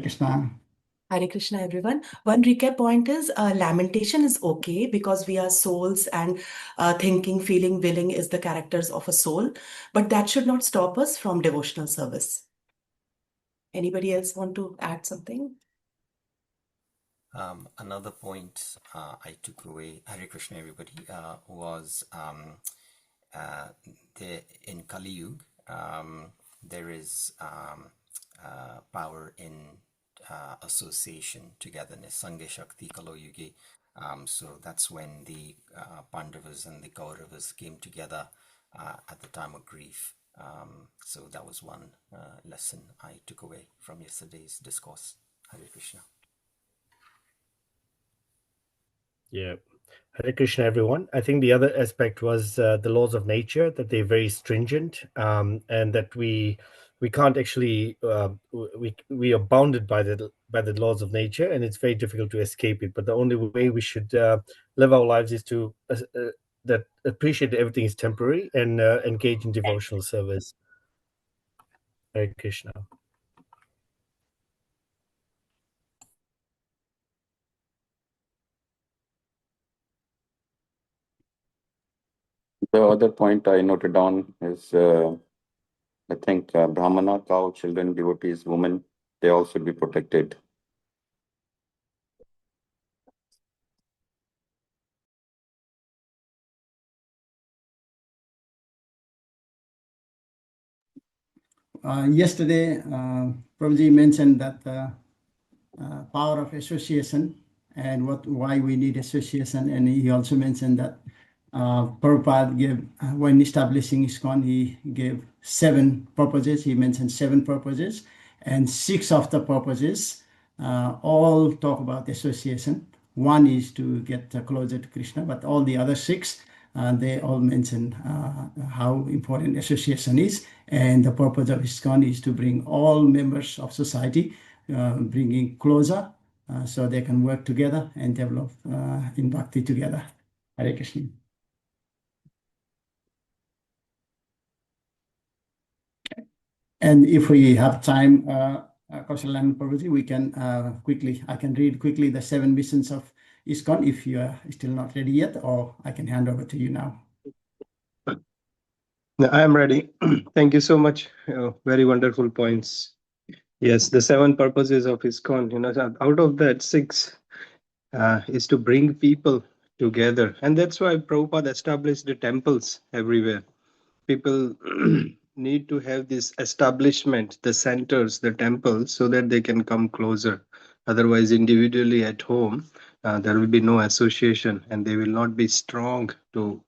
Krishna. Hare Krishna, everyone. One recap point is lamentation is okay because we are souls and thinking, feeling, willing is the characters of a soul, but that should not stop us from devotional service. Anybody else want to add something? Another point I took away, Hare Krishna everybody, was in Kali Yuga, there is power in association, togetherness, Sangha Shakti Kalo Yugi. So that's when the Pandavas and the Kauravas came together at the time of grief. So that was one lesson I took away from yesterday's discourse. Hare Krishna. Yeah. Hare Krishna, everyone. I think the other aspect was the laws of nature, that they're very stringent, and that we can't actually we are bounded by the laws of nature, and it's very difficult to escape it. But the only way we should live our lives is to that appreciate that everything is temporary and engage in devotional service. Hare Krishna. The other point I noted down is, I think Brahmana, cow, children, devotees, women, they all should be protected. Yesterday, Prabhuji mentioned that power of association and why we need association, and he also mentioned that Prabhupada gave, when establishing ISKCON, he gave 7 purposes. He mentioned 7 purposes, and 6 of the purposes all talk about association. One is to get closer to Krishna, but all the other 6, they all mention how important association is, and the purpose of ISKCON is to bring all members of society, bringing closer, so they can work together and develop in Bhakti together. Hare Krishna. And if we have time, Kaushalyanand Prabhuji, we can I can read quickly the 7 missions of ISKCON if you are still not ready yet, or I can hand over to you now. I am ready. Thank you so much. Very wonderful points. Yes, the 7 purposes of ISKCON, out of that 6 is to bring people together. And that's why Prabhupada established the temples everywhere. People need to have this establishment, the centers, the temples, so that they can come closer. Otherwise, individually at home, there will be no association and they will not be strong to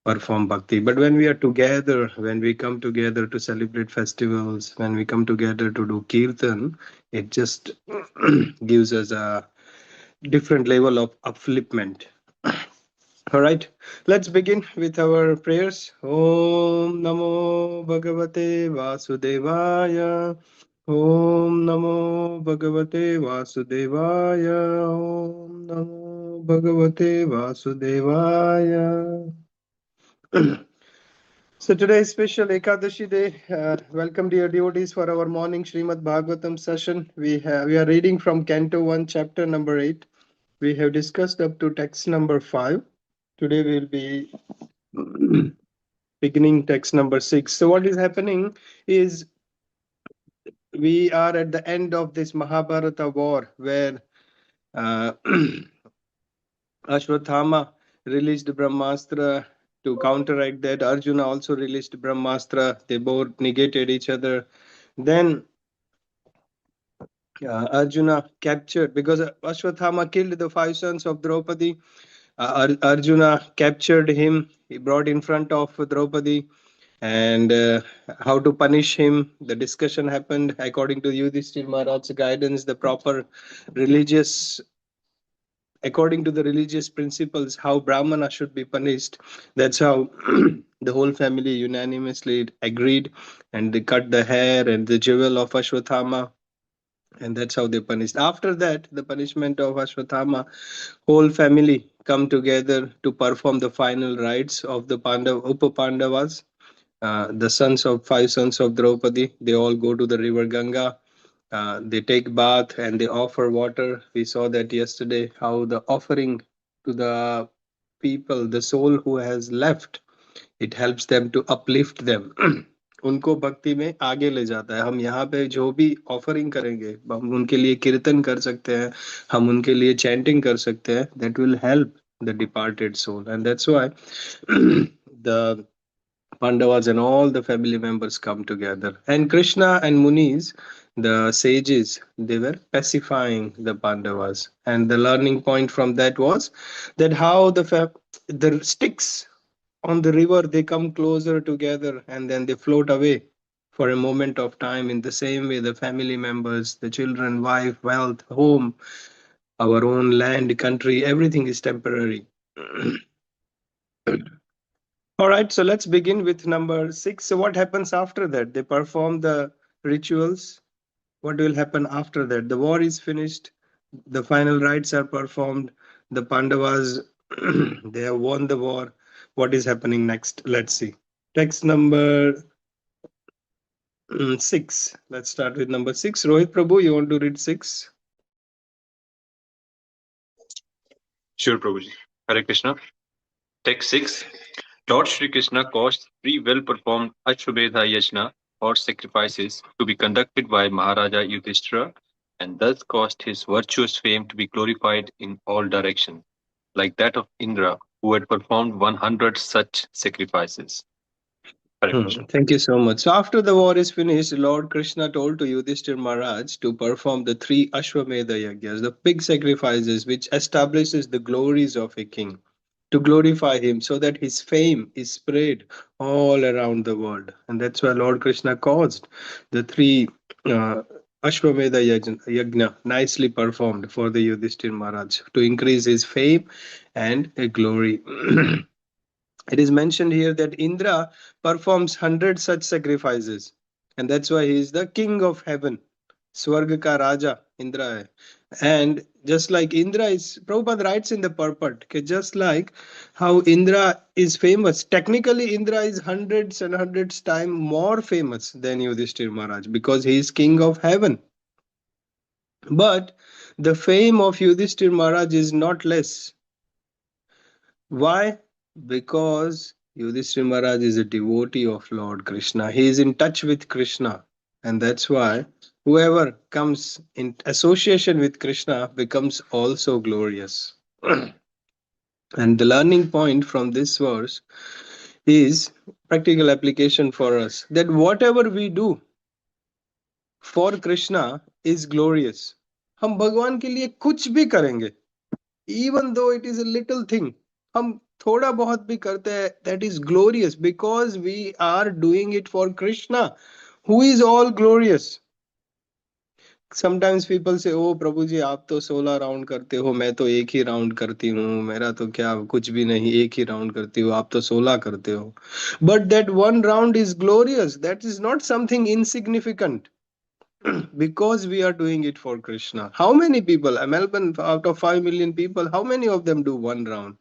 perform bhakti. But when we are together, when we come together to celebrate festivals, when we come together to do kirtan, it just gives us a different level of upliftment. All right, let's begin with our prayers. Om Namo Bhagavate Vasudevaya. Om Namo Bhagavate Vasudevaya. Om Namo Bhagavate Vasudevaya. So today is special Ekadashi day. Welcome dear devotees for our morning Srimad Bhagavatam session. We are reading from Canto 1, chapter number 8. We have discussed up to text number 5. Today we'll be beginning text number 6. So what is happening is we are at the end of this Mahabharata war where Ashwathama released Brahmastra to counteract that. Arjuna also released Brahmastra. They both negated each other. Then Arjuna captured, because Ashwathama killed the 5 sons of Draupadi. Arjuna captured him. He brought in front of Draupadi, and how to punish him. The discussion happened according to Yudhishthira Maharaj's guidance, the proper religious, according to the religious principles, how Brahmana should be punished. That's how the whole family unanimously agreed, and they cut the hair and the jewel of Ashwathama, and that's how they punished. After that, the punishment of Ashwathama, whole family come together to perform the final rites of the Upa-Pandavas. The 5 sons of Draupadi, they all go to the river Ganga They take bath and they offer water. We saw that yesterday, how the offering to the people, the soul who has left, it helps them to uplift them. उनको भक्ति में आगे ले जाता है. हम यहाँ पे जो भी ऑफरिंग करेंगे, हम उनके लिए कीर्तन कर सकते हैं, हम उनके लिए चैंटिंग कर सकते हैं. That will help the departed soul, and that's why the Pandavas and all the family members come together. And Krishna and Munis, the sages, they were pacifying the Pandavas. And the learning point from that was that how the sticks on the river, they come closer together and then they float away for a moment of time. In the same way, the family members, the children, wife, wealth, home, our own land, country, everything is temporary. All right, so let's begin with number 6. So what happens after that? They perform the rituals. What will happen after that? The war is finished. The final rites are performed. The Pandavas, they have won the war. What is happening next? Let's see. Text number 6. Let's start with number 6. Rohit Prabhu, you want to read 6? Sure, Prabhuji. Hare Krishna. Text 6. Lord Shri Krishna caused 3 well-performed Ashwamedha Yajna or sacrifices to be conducted by Maharaja Yudhishthira, and thus caused his virtuous fame to be glorified in all directions, like that of Indra, who had performed 100 such sacrifices. Hare Krishna. Thank you so much. So after the war is finished, Lord Krishna told to Yudhishthir Maharaj to perform the 3 Ashwamedha Yagyas, the big sacrifices which establishes the glories of a king, to glorify him so that his fame is spread all around the world. And that's why Lord Krishna caused the 3 Ashwamedha Yajna nicely performed for the Yudhishthir Maharaj to increase his fame and glory. It is mentioned here that Indra performs 100 such sacrifices, and that's why he is the king of heaven. Swarga ka Raja, Indra hai. And just like Indra is, Prabhupada writes in the purport, just like how Indra is famous, technically Indra is hundreds and hundreds times more famous than Yudhishthir Maharaj because he is king of heaven. But the fame of Yudhishthir Maharaj is not less. Why? Because Yudhishthira Maharaj is a devotee of Lord Krishna. He is in touch with Krishna. And that's why whoever comes in association with Krishna becomes also glorious. And the learning point from this verse is practical application for us, that whatever we do for Krishna is glorious. हम भगवान के लिए कुछ भी करेंगे, even though it is a little thing, हम थोड़ा बहुत भी करते हैं, that is glorious because we are doing it for Krishna, who is all glorious. Sometimes people say, oh प्रभु जी आप तो 16 राउंड करते हो, मैं तो एक ही राउंड करती हूँ, मेरा तो क्या कुछ भी नहीं, एक ही राउंड करती हूँ, आप तो 16 करते हो. But that one round is glorious. That is not something insignificant. Because we are doing it for Krishna. How many people, Melbourne, out of 5 million people, how many of them do one round?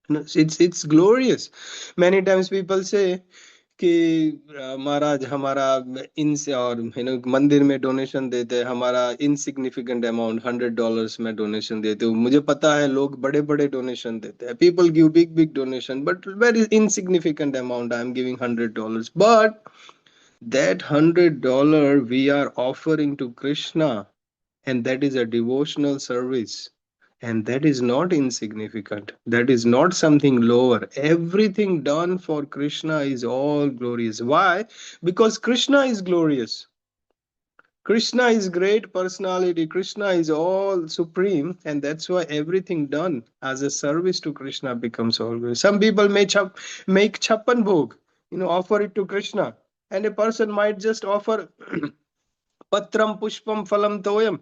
It's glorious. Many times people say कि महाराज हमारा इनसे और मंदिर में donation देते हैं, हमारा insignificant amount $100 में डोनेशन देते हो. मुझे पता है लोग बड़े बड़े डोनेशन देते हैं, people give big donation, but very insignificant amount, I am giving $100. But that $100 we are offering to Krishna, and that is a devotional service, and that is not insignificant. That is not something lower. Everything done for Krishna is all glorious. Why? Because Krishna is glorious. Krishna is great personality. Krishna is all supreme, and that's why everything done as a service to Krishna becomes all glorious. Some people may make chappan bhog, offer it to Krishna. And a person might just offer patram pushpam phalam toyam,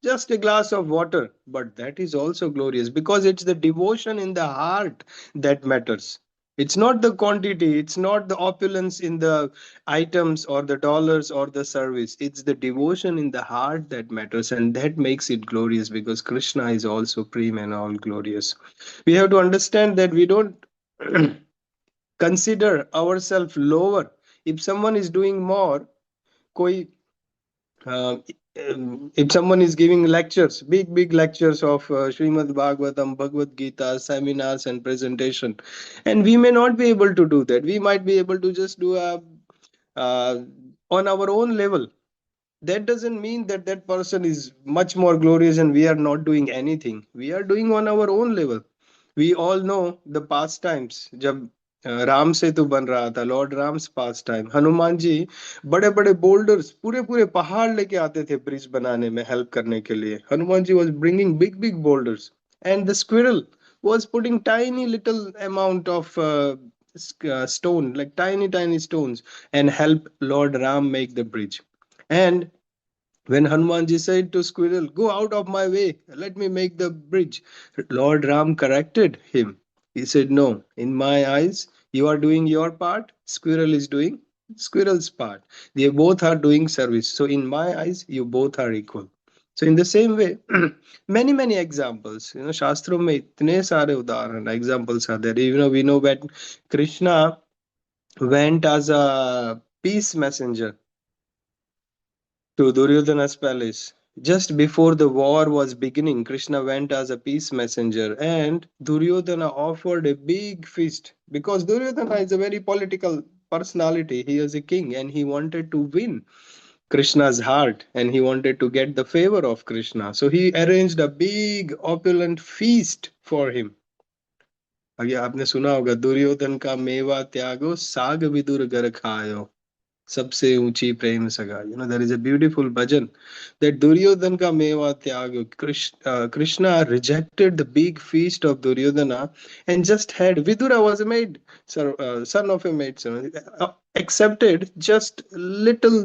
just a glass of water. But that is also glorious because it's the devotion in the heart that matters. It's not the quantity, it's not the opulence in the items or the dollars or the service. It's the devotion in the heart that matters, and that makes it glorious because Krishna is all supreme and all glorious. We have to understand that we don't consider ourselves lower. If someone is doing more, कोई if someone is giving lectures, big lectures of Srimad Bhagavatam, Bhagavad Gita, seminars and presentation, and we may not be able to do that. We might be able to just do a on our own level. That doesn't mean that that person is much more glorious and we are not doing anything. We are doing on our own level. We all know the pastimes. जब राम सेतु बन रहा था, Lord Ram's पास time, Hanuman ji बड़े बड़े boulders, पूरे पूरे पहाड़ लेके आते थे ब्रिज बनाने में हेल्प करने के लिए. Hanuman ji was bringing big boulders, and the squirrel was putting tiny little amount of stone, like tiny stones, and help Lord Ram make the bridge. And when Hanumanji said to Squirrel, "Go out of my way, let me make the bridge," Lord Ram corrected him. He said, "No, in my eyes, you are doing your part, Squirrel is doing Squirrel's part. They both are doing service. So, in my eyes, you both are equal." So, in the same way, many examples, Shastra mein itne sare udaharan, examples are there. We know that Krishna went as a peace messenger to Duryodhana's palace. Just before the war was beginning, Krishna went as a peace messenger, and Duryodhana offered a big feast because Duryodhana is a very political personality. He is a king and he wanted to win Krishna's heart and he wanted to get the favor of Krishna. So he arranged a big opulent feast for him. आगे आपने सुना होगा, दुर्योधन का मेवा त्यागो साग विदुर घर खायो, सबसे ऊंची प्रेम सगा. There is a beautiful bhajan that Duryodhana ka meva tyag. Krishna rejected the big feast of Duryodhana and just had, Vidura was a maid, son of a maid, accepted just little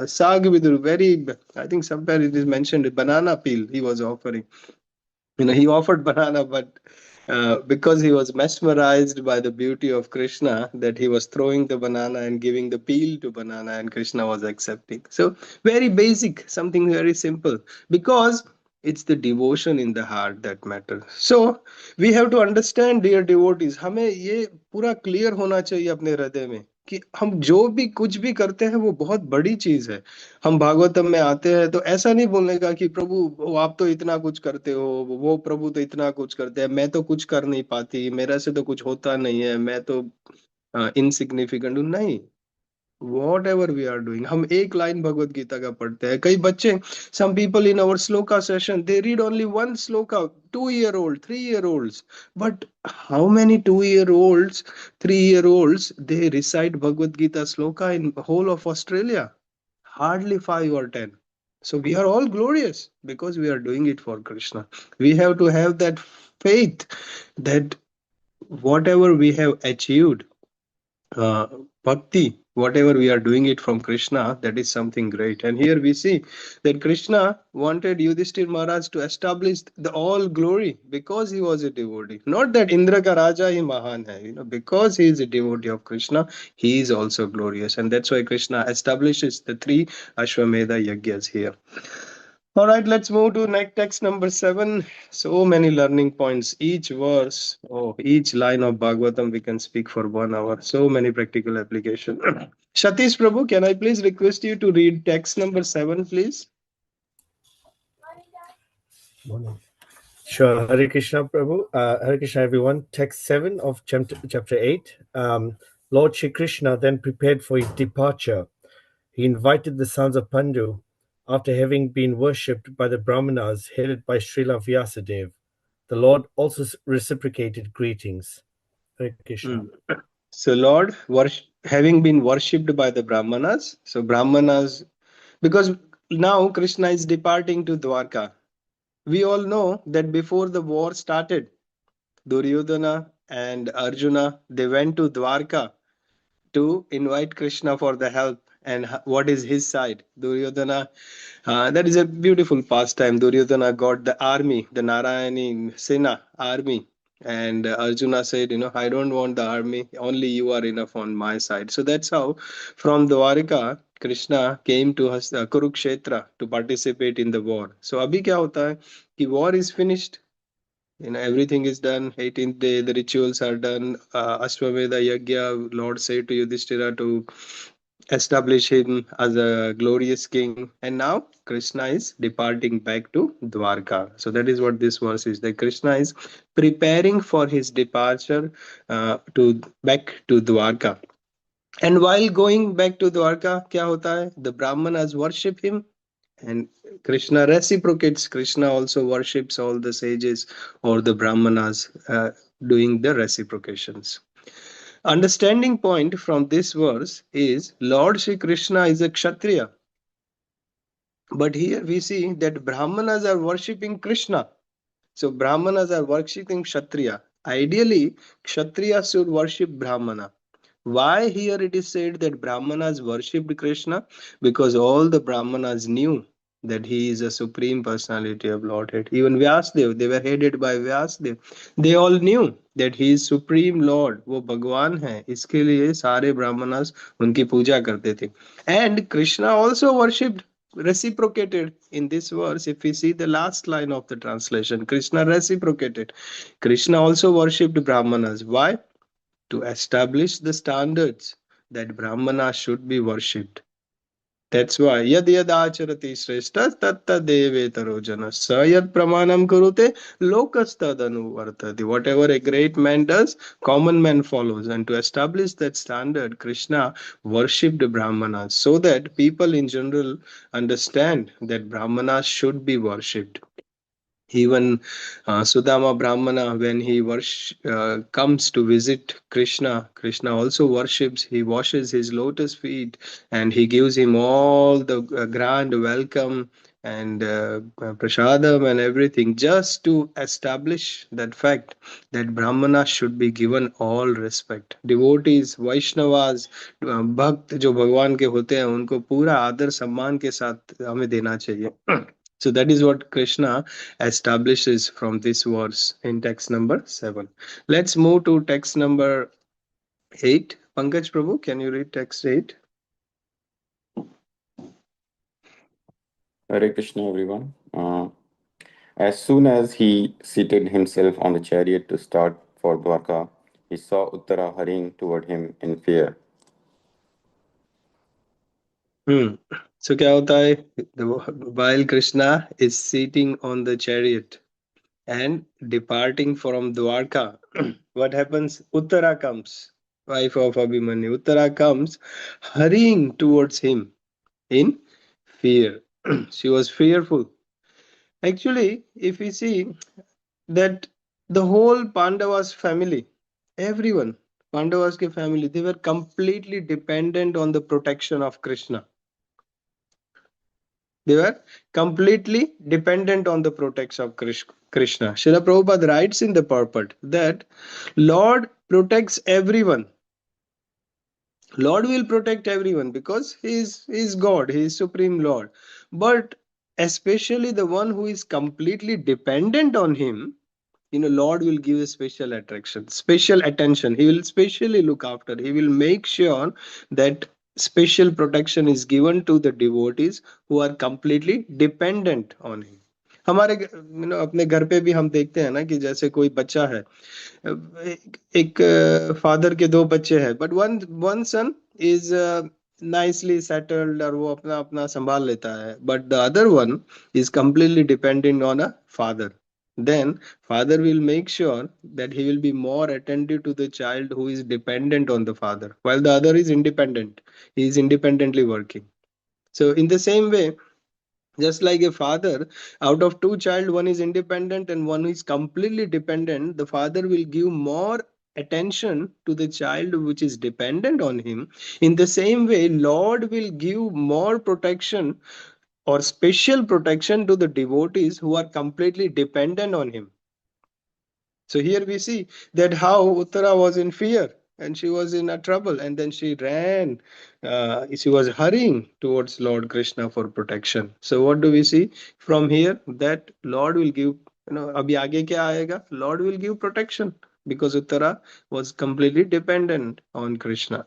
sag vidur, very, I think somewhere it is mentioned, banana peel he was offering. He offered banana, but because he was mesmerized by the beauty of Krishna, that he was throwing the banana and giving the peel to banana, and Krishna was accepting. So very basic, something very simple, because it's the devotion in the heart that matters. So we have to understand, dear devotees, हमें ये पूरा clear होना चाहिए अपने हृदय में कि हम जो भी कुछ भी करते हैं वो बहुत बड़ी चीज है. हम भागवतम में आते हैं तो ऐसा नहीं बोलने का कि प्रभु आप तो इतना कुछ करते हो, वो प्रभु तो इतना कुछ करते हैं, मैं तो कुछ कर नहीं पाती, मेरा से तो कुछ होता नहीं है, मैं तो इनसिग्निफिकेंट हूँ. नहीं, whatever we are doing, हम एक लाइन भगवत गीता का पढ़ते हैं. कई बच्चे, some people in our sloka session, they read only one sloka, 2-year-old, 3-year-olds. But how many 2-year-olds, 3-year-olds, they recite Bhagavad Gita sloka in whole of Australia? Hardly 5 or 10. So we are all glorious because we are doing it for Krishna. We have to have that faith that whatever we have achieved, bhakti, whatever we are doing it from Krishna, that is something great. And here we see that Krishna wanted Yudhishthir Maharaj to establish the all glory because he was a devotee. Not that Indra ka Raja hi Mahan hai, because he is a devotee of Krishna, he is also glorious. And that's why Krishna establishes the 3 Ashwamedha Yagyas here. All right, let's move to next text number 7. So many learning points. Each verse, each line of Bhagavatam, we can speak for 1 hour. So many practical application. Shatish Prabhu, can I please request you to read text number 7, please? Sure. Hare Krishna, Prabhu. Hare Krishna, everyone. Text 7 of chapter 8. Lord Shri Krishna then prepared for his departure. He invited the sons of Pandu after having been worshipped by the Brahmanas headed by Srila Vyasadeva. The Lord also reciprocated greetings. Hare Krishna. So Lord, having been worshipped by the Brahmanas, so Brahmanas, because now Krishna is departing to Dwarka. We all know that before the war started, Duryodhana and Arjuna, they went to Dwarka to invite Krishna for the help. And what is his side? Duryodhana, that is a beautiful pastime. Duryodhana got the army, the Narayani Sena army. And Arjuna said, I don't want the army, only you are enough on my side. So that's how from Dwarika, Krishna came to Kurukshetra to participate in the war. So abhi kya hota hai? Ki war is finished. Everything is done. 18th day, the rituals are done. Ashwamedha Yagya, Lord said to Yudhishthira to establish him as a glorious king. And now Krishna is departing back to Dwarka. So that is what this verse is, that Krishna is preparing for his departure to back to Dwarka. And while going back to Dwarka, kya hota hai? The Brahmanas worship him, and Krishna reciprocates. Krishna also worships all the sages or the Brahmanas, doing the reciprocations. Understanding point from this verse is Lord Shri Krishna is a Kshatriya. But here we see that Brahmanas are worshipping Krishna. So Brahmanas are worshipping Kshatriya. Ideally, Kshatriya should worship Brahmana. Why here it is said that Brahmanas worshipped Krishna? Because all the Brahmanas knew that he is a supreme personality of Lordhead. Even Vyasdev, they were headed by Vyasdev. They all knew that he is supreme Lord. वो भगवान है. इसके लिए सारे Brahmanas उनकी पूजा करते थे. And Krishna also worshipped, reciprocated in this verse. If we see the last line of the translation, Krishna reciprocated. Krishna also worshipped Brahmanas. Why? To establish the standards that Brahmana should be worshipped. That's why yad yad acharati shreshtas tatta devetaro janas sa yad pramanam kurute lokastad anuvartati. Whatever a great man does, common man follows. And to establish that standard, Krishna worshipped Brahmanas so that people in general understand that Brahmanas should be worshipped. Even Sudama Brahmana, when he comes to visit Krishna, Krishna also worships. He washes his lotus feet and he gives him all the grand welcome and prasadam and everything, just to establish that fact that Brahmana should be given all respect. Devotees, Vaishnavas, भक्त जो भगवान के होते हैं उनको पूरा आदर सम्मान के साथ हमें देना चाहिए. So that is what Krishna establishes from this verse in text number 7. Let's move to text number 8. Pankaj Prabhu, can you read text 8? Hare Krishna, everyone. As soon as he seated himself on the chariot to start for Dwarka, he saw Uttara hurrying toward him in fear. So क्या होता है? While Krishna is sitting on the chariot and departing from Dwarka, what happens? Uttara comes, wife of Abhimanyu. Uttara comes hurrying towards him in fear. She was fearful. Actually, if we see that the whole Pandavas family, everyone, Pandavas ke family, they were completely dependent on the protection of Krishna. They were completely dependent on the protection of Krishna. Srila Prabhupada writes in the purport that Lord protects everyone. Lord will protect everyone because he is God, he is Supreme Lord. But especially the one who is completely dependent on him, Lord will give a special attraction, special attention. He will specially look after. He will make sure that special protection is given to the devotees who are completely dependent on him. हमारे अपने घर पे भी हम देखते हैं ना कि जैसे कोई बच्चा है, एक फादर के दो बच्चे हैं, but one son is nicely settled और वो अपना अपना संभाल लेता है, but the other one is completely dependent on a father. Then father will make sure that he will be more attentive to the child who is dependent on the father, while the other is independent. He is independently working. So in the same way, just like a father, out of two child, one is independent and one is completely dependent, the father will give more attention to the child which is dependent on him. In the same way, Lord will give more protection or special protection to the devotees who are completely dependent on him. So here we see that how Uttara was in fear and she was in a trouble, and then she ran. She was hurrying towards Lord Krishna for protection. So what do we see from here? That Lord will give, abhi aage kya aayega? Lord will give protection because Uttara was completely dependent on Krishna.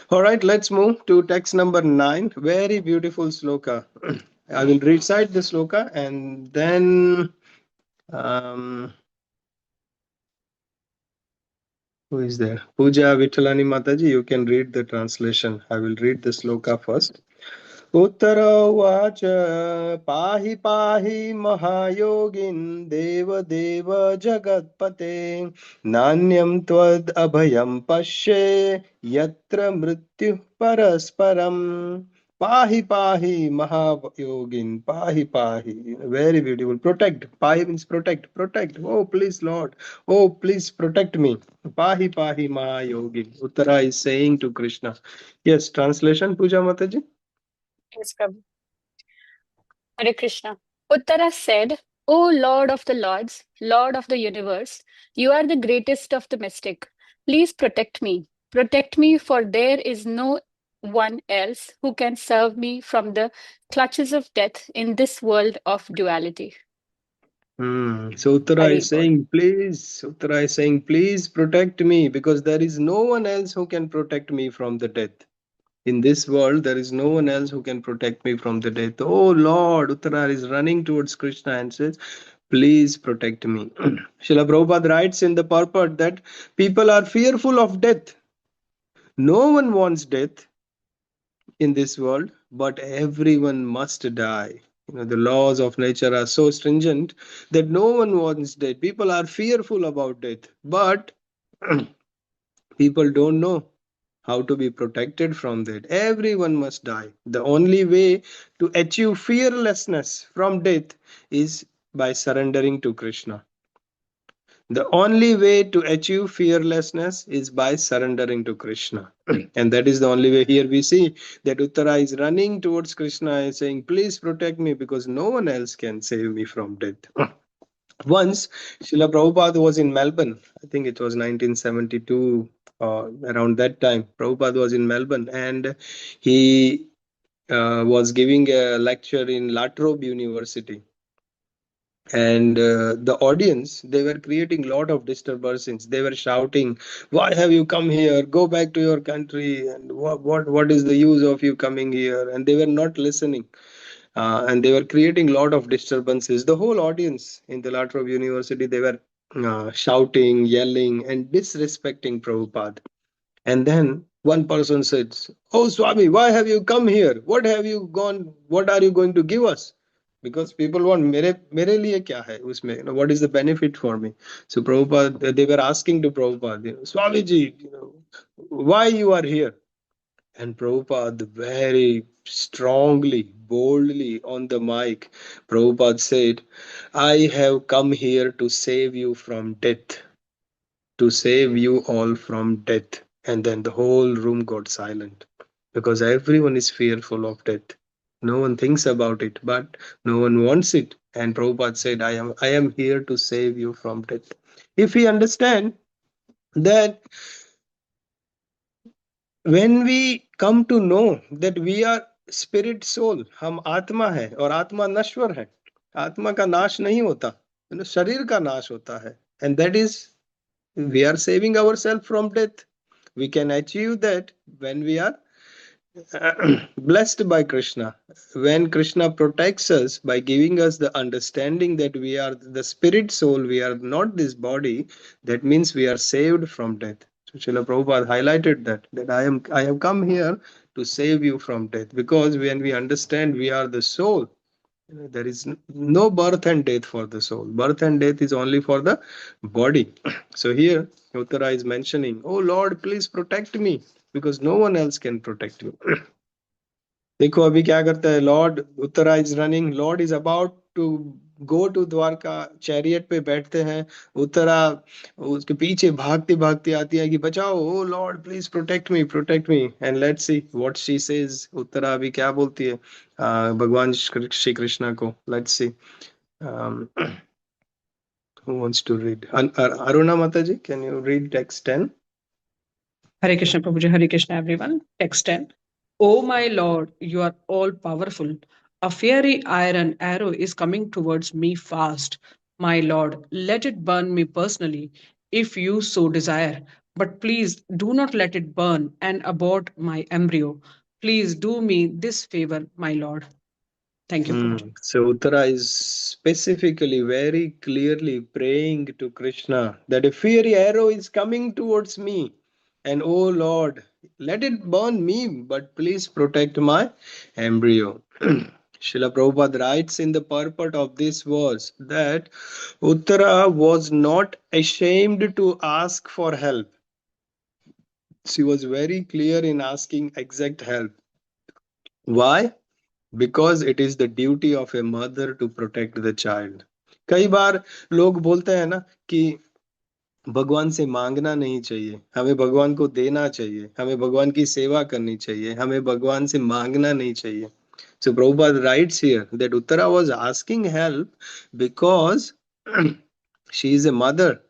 All right, let's move to text number 9. Very beautiful sloka. I will recite the sloka and then Who is there? Pooja Vittalani Mataji, you can read the translation. I will read the sloka first. Uttara pahi pahi mahayogin deva deva jagatpate nanyam tvad abhayam pashe yatra mrityu parasparam. Pahi pahi mahayogin, pahi pahi. Very beautiful. Protect. Pahi means protect. Protect. Oh, please, Lord. Oh, please protect me. Pahi pahi mahayogin. Uttara is saying to Krishna. Yes, translation, Pooja Mataji. Yes, Prabhu. Hare Krishna. Uttara said, O Lord of the Lords, Lord of the universe, you are the greatest of the mystic. Please protect me. Protect me, for there is no one else who can serve me from the clutches of death in this world of duality. So Uttara Hari is Bol. saying, please, Uttara is saying, please protect me because there is no one else who can protect me from the death. In this world, there is no one else who can protect me from the death. Oh Lord, Uttara is running towards Krishna and says, please protect me. Srila Prabhupada writes in the purport that people are fearful of death. No one wants death in this world, but everyone must die. The laws of nature are so stringent that no one wants death. People are fearful about death, but people don't know how to be protected from that. Everyone must die. The only way to achieve fearlessness from death is by surrendering to Krishna. The only way to achieve fearlessness is by surrendering to Krishna. And that is the only way. Here we see that Uttara is running towards Krishna and saying, please protect me because no one else can save me from death. Once, Srila Prabhupada was in Melbourne. I think it was 1972, around that time. Prabhupada was in Melbourne and he was giving a lecture in La Trobe University. And the audience, they were creating a lot of disturbances. They were shouting, why have you come here, go back to your country, and what is the use of you coming here? And they were not listening, and they were creating a lot of disturbances. The whole audience in the La Trobe University, they were shouting, yelling and disrespecting Prabhupada. And then one person said, oh Swami, why have you come here? What have you gone? What are you going to give us? Because people want mere liye kya hai usme? What is the benefit for me? So Prabhupada, they were asking to Prabhupada, Swamiji, why you are here? And Prabhupada very strongly, boldly on the mic, Prabhupada said, I have come here to save you from death, to save you all from death. And then the whole room got silent because everyone is fearful of death. No one thinks about it, but no one wants it. And Prabhupada said, I am here to save you from death. If we understand that when we come to know that we are spirit soul, हम आत्मा है और आत्मा नश्वर है, आत्मा का नाश नहीं होता, शरीर का नाश होता है, and that is we are saving ourselves from death. We can achieve that when we are blessed by Krishna. When Krishna protects us by giving us the understanding that we are the spirit soul, we are not this body, that means we are saved from death. So Srila Prabhupada highlighted that I have come here to save you from death, because when we understand we are the soul, there is no birth and death for the soul. Birth and death is only for the body. So here Uttara is mentioning, oh Lord, please protect me because no one else can protect you. देखो अभी क्या करता है lord, Uttara is running, lord is about to go to Dwarka, chariot पे बैठते हैं, उत्तरा उसके पीछे भागती भागती आती है कि बचाओ, oh lord please protect me and let's see what she says. Uttara अभी क्या बोलती है भगवान श्री कृष्ण को. Let's see who wants to read. Aruna Mataji, can you read text 10? Hare Krishna Prabhuji, Hare Krishna everyone. Text 10. O my Lord, you are all powerful. A fiery iron arrow is coming towards me fast. My Lord, let it burn me personally if you so desire. But please do not let it burn and abort my embryo. Please do me this favor, my Lord. Thank you, Prabhuji. So Uttara is specifically, very clearly praying to Krishna that a fiery arrow is coming towards me. And oh Lord, let it burn me, but please protect my embryo. Srila Prabhupada writes in the purport of this verse that Uttara was not ashamed to ask for help. She was very clear in asking exact help. Why? Because it is the duty of a mother to protect the child. कई बार लोग बोलते हैं ना कि भगवान से मांगना नहीं चाहिए, हमें भगवान को देना चाहिए, हमें भगवान की सेवा करनी चाहिए, हमें भगवान से मांगना नहीं चाहिए. So Prabhupada writes here that Uttara was asking help because she is a mother,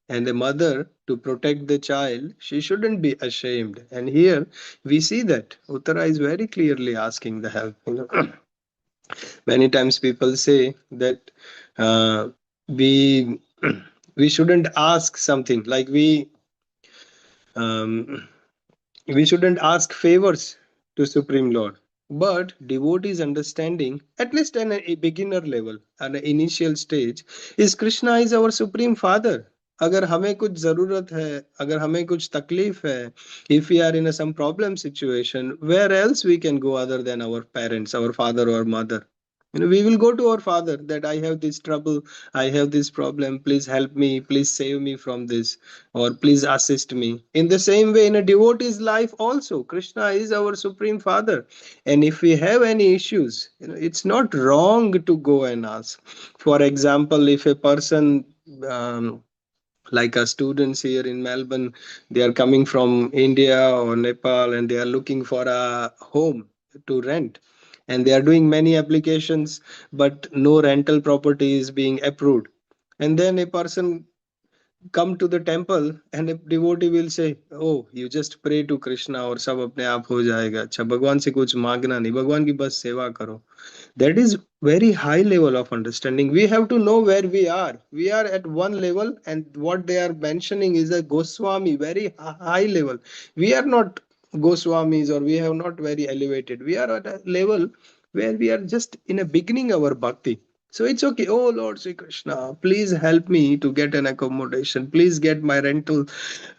and a mother, to protect the child, she shouldn't be ashamed. And here we see that Uttara is very clearly asking the help. Many times people say that we we shouldn't ask something, like um, we shouldn't ask favors to Supreme Lord. But devotees understanding, at least at a beginner level, at an initial stage, is Krishna is our Supreme Father. अगर हमें कुछ जरूरत है, अगर हमें कुछ तकलीफ है, if we are in some problem situation, where else we can go other than our parents, our father or mother? We will go to our father that I have this trouble, I have this problem, please help me, please save me from this, or please assist me. In the same way, in a devotee's life also, Krishna is our Supreme Father. And if we have any issues, it's not wrong to go and ask. For example, if a person, like our students here in Melbourne, they are coming from India or Nepal and they are looking for a home to rent, and they are doing many applications, but no rental property is being approved. And then a person come to the temple and a devotee will say, oh, you just pray to Krishna और सब अपने आप हो जाएगा. अच्छा, भगवान से कुछ मांगना नहीं, भगवान की बस सेवा करो. That is very high level of understanding. We have to know where we are. We are at one level, and what they are mentioning is a Goswami, very high level. We are not Goswamis, or we have not very elevated. We are at a level where we are just in a beginning our bhakti. So it's okay. Oh Lord Sri Krishna, please help me to get an accommodation. Please get my rental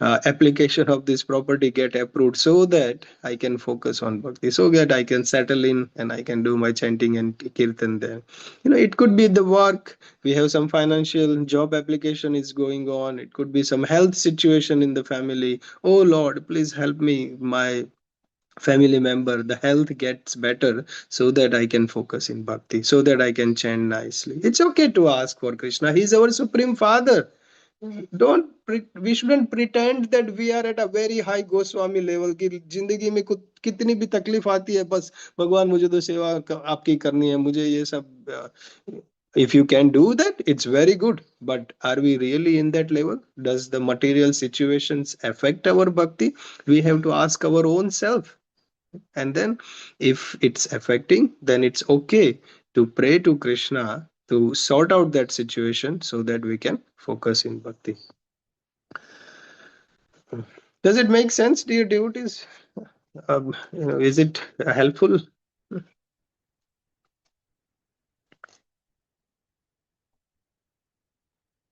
application of this property get approved, so that I can focus on bhakti, so that I can settle in and I can do my chanting and kirtan there. It could be the work. We have some financial job application is going on. It could be some health situation in the family. Oh Lord, please help me. My family member, the health gets better, so that I can focus in bhakti, so that I can chant nicely. It's okay to ask for Krishna. He's our Supreme Father. We shouldn't pretend that we are at a very high Goswami level कि जिंदगी में कितनी भी तकलीफ आती है, बस भगवान मुझे तो सेवा आपकी करनी है, मुझे ये सब. If you can do that, it's very good. But are we really in that level? Does the material situations affect our bhakti? We have to ask our own self. And then if it's affecting, then it's okay to pray to Krishna to sort out that situation, so that we can focus in bhakti. Does it make sense, dear devotees? Is it helpful?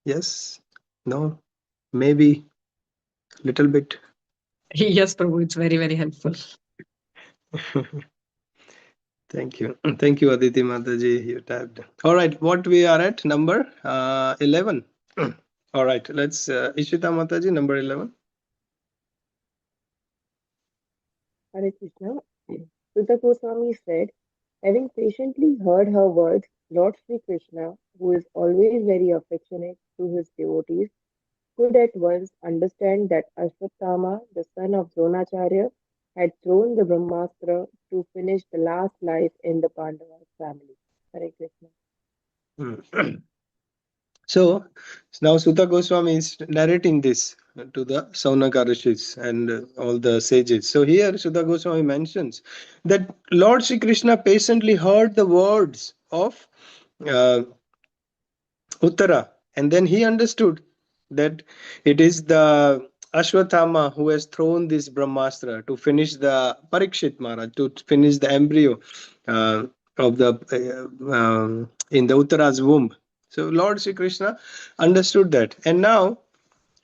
Yes? No? Maybe little bit? Yes, Prabhu, it's very, very helpful. Thank you. Thank you, Aditi Mataji. You tagged. All right, what we are at? Number 11. All right, let's Ishita Mataji, number 11. Hare Krishna. Sutta Goswami said, having patiently heard her words, Lord Sri Krishna, who is always very affectionate to his devotees, could at once understand that Ashwatthama, the son of Dronacharya, had thrown the Brahmastra to finish the last life in the Pandava family. Hare Krishna. So now Sutta Goswami is narrating this to the Saunaka Rishis and all the sages. So here Sutta Goswami mentions that Lord Sri Krishna patiently heard the words of uh, Uttara, and then he understood that it is the Ashwathama who has thrown this Brahmastra to finish the Parikshit Maharaj, to finish the embryo. of the in the Uttara's womb. So Lord Sri Krishna understood that, and now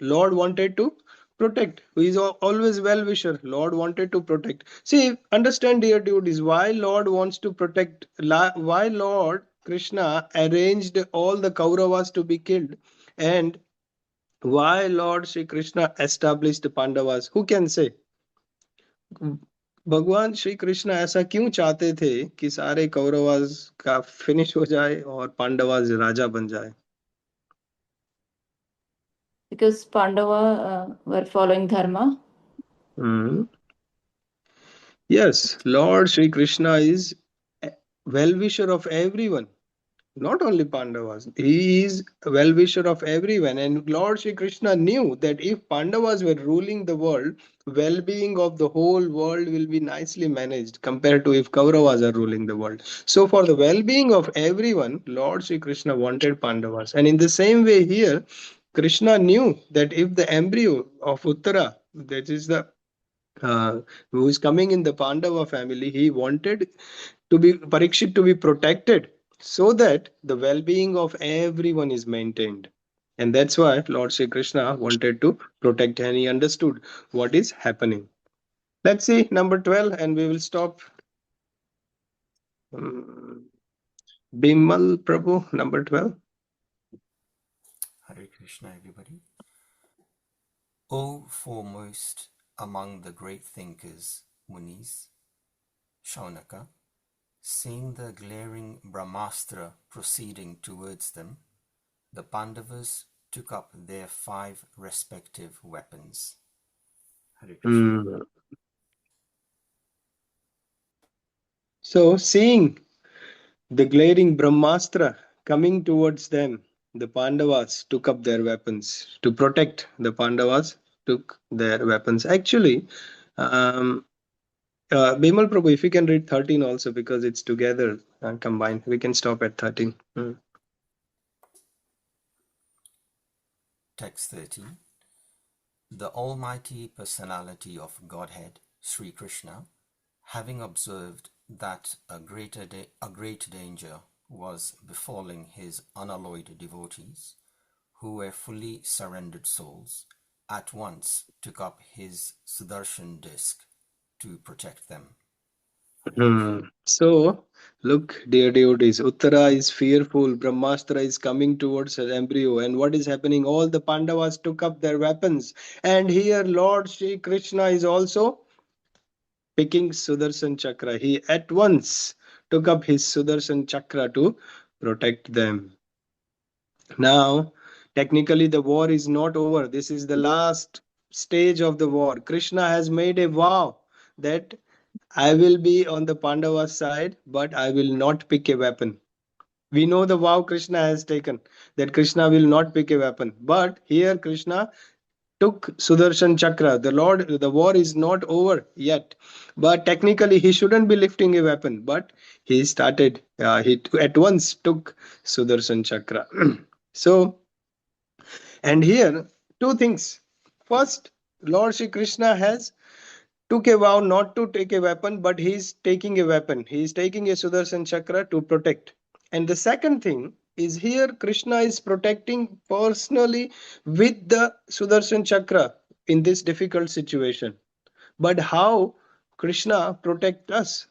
Lord wanted to protect. He is always well-wisher. Lord wanted to protect. See, understand, dear devotees, why Lord wants to protect. Why Lord Krishna arranged all the Kauravas to be killed, and why Lord Sri Krishna established the Pandavas. Who can say? भगवान श्री कृष्ण ऐसा क्यों चाहते थे कि सारे कौरवास का finish हो जाए और पांडवास राजा बन जाए? Because Pandava were following dharma. Yes, Lord Sri Krishna is well-wisher of everyone, not only Pandavas. He is a well-wisher of everyone, and Lord Sri Krishna knew that if Pandavas were ruling the world, well-being of the whole world will be nicely managed compared to if Kauravas are ruling the world. So for the well-being of everyone, Lord Sri Krishna wanted Pandavas. And in the same way here, Krishna knew that if the embryo of Uttara, that is the who is coming in the Pandava family, he wanted to be Parikshit to be protected so that the well-being of everyone is maintained. And that's why Lord Sri Krishna wanted to protect, and he understood what is happening. Let's see number 12, and we will stop. Bimal Prabhu, number 12. Hare Krishna, everybody. O foremost among the great thinkers, Munis, Shaunaka, seeing the glaring Brahmastra proceeding towards them, the Pandavas took up their 5 respective weapons. Hare Krishna. So, seeing the glaring Brahmastra coming towards them, the Pandavas took up their weapons. To protect the Pandavas, took their weapons. Actually, Bimal Prabhu, if you can read 13 also, because it's together and combined. We can stop at 13. Text 13. The Almighty Personality of Godhead, Sri Krishna, having observed that a great danger was befalling his unalloyed devotees, who were fully surrendered souls, at once took up his Sudarshan disc to protect them. So, look, dear devotees, Uttara is fearful, Brahmastra is coming towards her embryo, and what is happening? All the Pandavas took up their weapons, and here Lord Sri Krishna is also picking Sudarshan Chakra. He at once took up his Sudarshan Chakra to protect them. Now, technically, the war is not over. This is the last stage of the war. Krishna has made a vow that I will be on the Pandava side, but I will not pick a weapon. We know the vow Krishna has taken, that Krishna will not pick a weapon. But here Krishna took Sudarshan Chakra. The war is not over yet. But technically he shouldn't be lifting a weapon. But he started, he at once took Sudarshan Chakra. So, and here, 2 things. First, Lord Shri Krishna has took a vow not to take a weapon, but he is taking a weapon. He is taking a Sudarshan Chakra to protect. And the second thing is here Krishna is protecting personally with the Sudarshan Chakra in this difficult situation. But how Krishna protect us?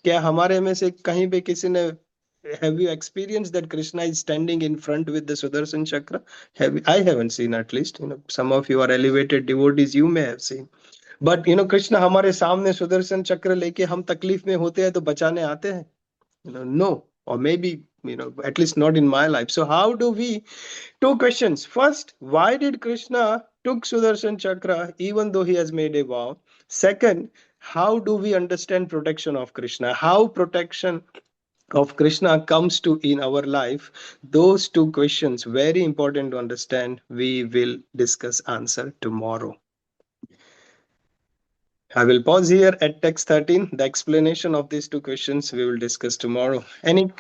क्या हमारे में से कहीं पे किसी ने have you experienced that Krishna is standing in front with the Sudarshan Chakra? I haven't seen, at least. Some of you are elevated devotees, you may have seen. But Krishna हमारे सामने सुदर्शन चक्र लेके हम तकलीफ में होते हैं तो बचाने आते हैं? No, or maybe at least not in my life. So how do we? 2 questions. First, why did Krishna took Sudarshan Chakra even though he has made a vow? Second, how do we understand protection of Krishna? How protection of Krishna comes to in our life? Those 2 questions, very important to understand. We will discuss answer tomorrow. I will pause here at text 13. The explanation of these 2 questions we will discuss tomorrow. Any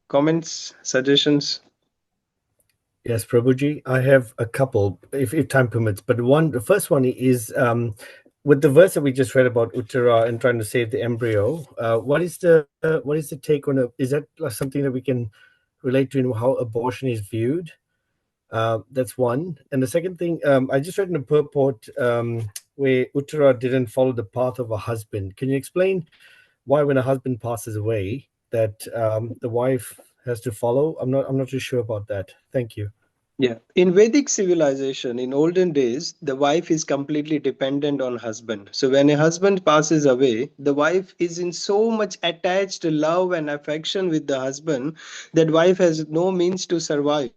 comments, suggestions? Yes, Prabhuji, I have a couple, if time permits. But the first one is with the verse that we just read about Uttara and trying to save the embryo, what is the take on it? Is that something that we can relate to in how abortion is viewed? That's one. And the second thing, I just read in a purport where Uttara didn't follow the path of a husband. Can you explain why, when a husband passes away, that the wife has to follow? I'm not too sure about that. Thank you. Yeah. In Vedic civilization, in olden days, the wife is completely dependent on husband. So when a husband passes away, the wife is in so much attached love and affection with the husband that wife has no means to survive.